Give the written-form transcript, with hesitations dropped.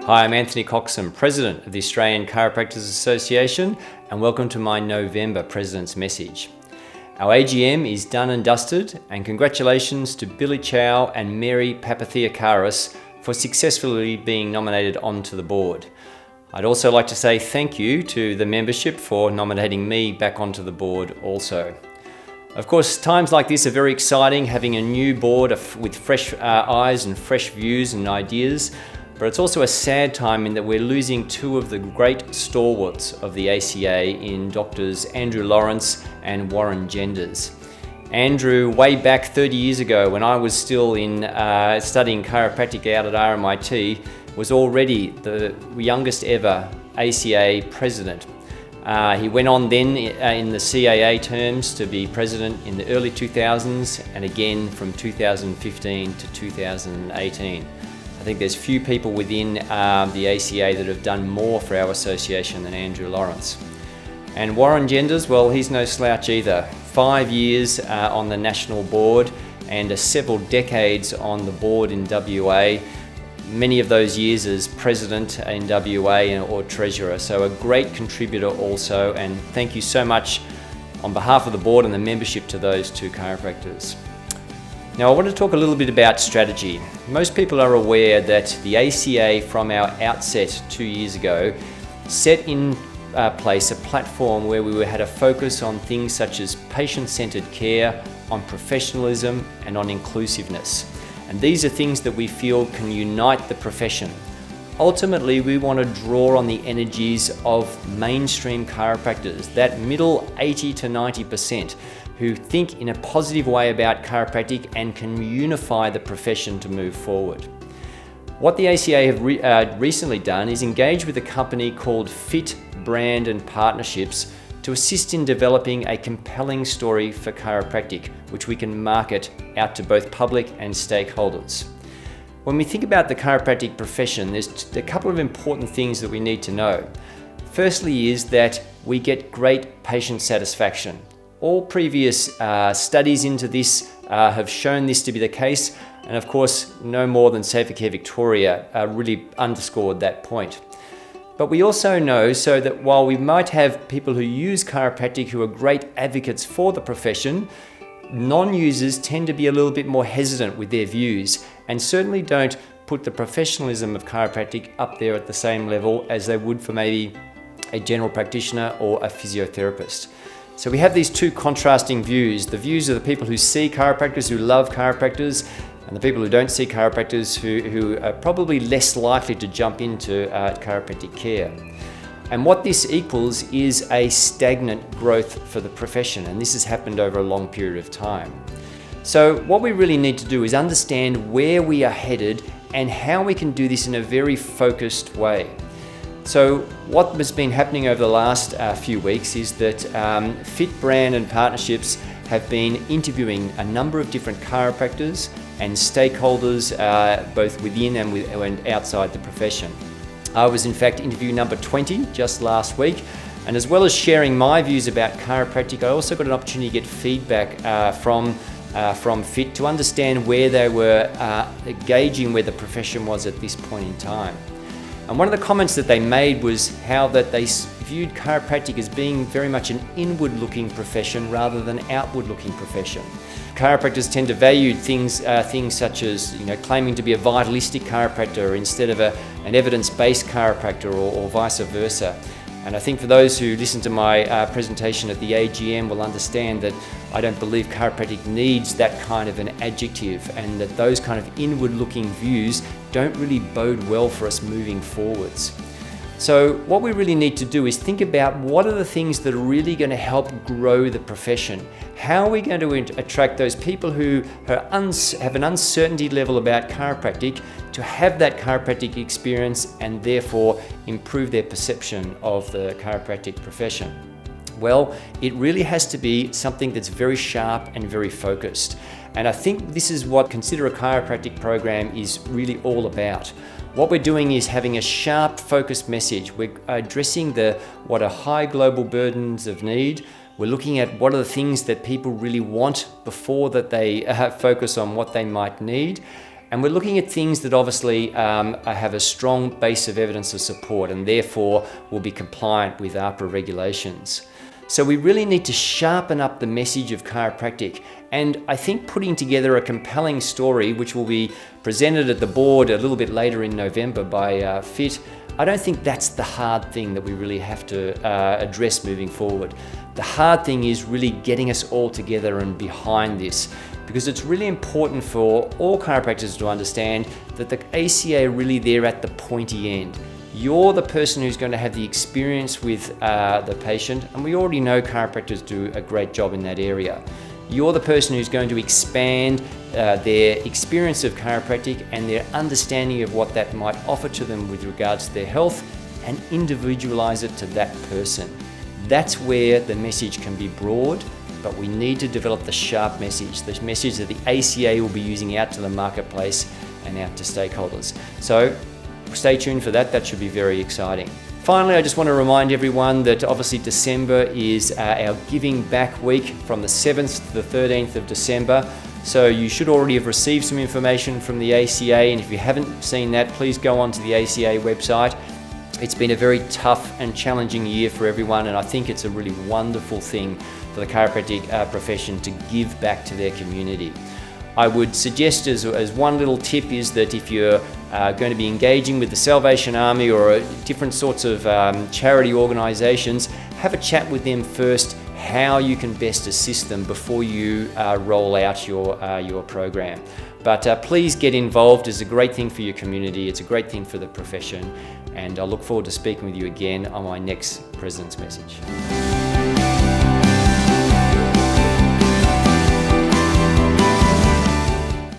Hi, I'm Anthony Coxon, President of the Australian Chiropractors Association, and welcome to my November President's Message. Our AGM is done and dusted, and congratulations to Billy Chow and Mary Papatheokaris for successfully being nominated onto the board. I'd also like to say thank you to the membership for nominating me back onto the board also. Of course, times like this are very exciting, having a new board with fresh eyes and fresh views and ideas. But it's also a sad time in that we're losing two of the great stalwarts of the ACA in Doctors Andrew Lawrence and Warren Genders. Andrew, way back 30 years ago when I was still studying chiropractic out at RMIT, was already the youngest ever ACA president. He went on then in the CAA terms to be president in the early 2000s and again from 2015 to 2018. I think there's few people within the ACA that have done more for our association than Andrew Lawrence. And Warren Genders, well, he's no slouch either. 5 years on the national board and several decades on the board in WA. Many of those years as president in WA or treasurer. So a great contributor also, and thank you so much on behalf of the board and the membership to those two chiropractors. Now I want to talk a little bit about strategy. Most people are aware that the ACA from our outset 2 years ago set in place a platform where we had a focus on things such as patient-centered care, on professionalism and on inclusiveness. And these are things that we feel can unite the profession. Ultimately, we want to draw on the energies of mainstream chiropractors, that middle 80 to 90%, who think in a positive way about chiropractic and can unify the profession to move forward. What the ACA have recently done is engage with a company called Fit Brand and Partnerships to assist in developing a compelling story for chiropractic, which we can market out to both public and stakeholders. When we think about the chiropractic profession, there's a couple of important things that we need to know. Firstly is that we get great patient satisfaction. All previous studies into this have shown this to be the case, and of course, no more than Safer Care Victoria really underscored that point. But we also know so that while we might have people who use chiropractic who are great advocates for the profession, non-users tend to be a little bit more hesitant with their views and certainly don't put the professionalism of chiropractic up there at the same level as they would for maybe a general practitioner or a physiotherapist. So we have these two contrasting views, the views of the people who see chiropractors, who love chiropractors, and the people who don't see chiropractors who are probably less likely to jump into chiropractic care. And what this equals is a stagnant growth for the profession, and this has happened over a long period of time. So what we really need to do is understand where we are headed and how we can do this in a very focused way. So what has been happening over the last few weeks is that Fit Brand and Partnerships have been interviewing a number of different chiropractors and stakeholders both within and outside the profession. I was in fact interview number 20 just last week, and as well as sharing my views about chiropractic, I also got an opportunity to get feedback from Fit to understand where they were gauging where the profession was at this point in time. And one of the comments that they made was how that they viewed chiropractic as being very much an inward-looking profession rather than outward-looking profession. Chiropractors tend to value things such as claiming to be a vitalistic chiropractor instead of an evidence-based chiropractor or vice versa. And I think for those who listen to my presentation at the AGM will understand that I don't believe chiropractic needs that kind of an adjective, and that those kind of inward-looking views don't really bode well for us moving forwards. So what we really need to do is think about what are the things that are really going to help grow the profession. How are we going to attract those people who have an uncertainty level about chiropractic to have that chiropractic experience and therefore improve their perception of the chiropractic profession? Well, it really has to be something that's very sharp and very focused. And I think this is what Consider a Chiropractic program is really all about. What we're doing is having a sharp, focused message. We're addressing what are high global burdens of need. We're looking at what are the things that people really want before that they focus on what they might need. And we're looking at things that obviously have a strong base of evidence of support and therefore will be compliant with AHPRA regulations. So we really need to sharpen up the message of chiropractic, and I think putting together a compelling story which will be presented at the board a little bit later in November by FIT, I don't think that's the hard thing that we really have to address moving forward. The hard thing is really getting us all together and behind this, because it's really important for all chiropractors to understand that the ACA are really there at the pointy end. You're the person who's going to have the experience with the patient, and we already know chiropractors do a great job in that area. You're the person who's going to expand their experience of chiropractic and their understanding of what that might offer to them with regards to their health, and individualize it to that person. That's where the message can be broad, but we need to develop the sharp message, the message that the ACA will be using out to the marketplace and out to stakeholders. So stay tuned for that. That should be very exciting. Finally, I just want to remind everyone that obviously December is our Giving Back Week from the 7th to the 13th of December. So you should already have received some information from the ACA, and if you haven't seen that, please go onto the ACA website. It's been a very tough and challenging year for everyone, and I think it's a really wonderful thing for the chiropractic profession to give back to their community. I would suggest as one little tip is that if you're going to be engaging with the Salvation Army or different sorts of charity organisations, have a chat with them first how you can best assist them before you roll out your program. But please get involved. It's a great thing for your community. It's a great thing for the profession. And I look forward to speaking with you again on my next President's Message.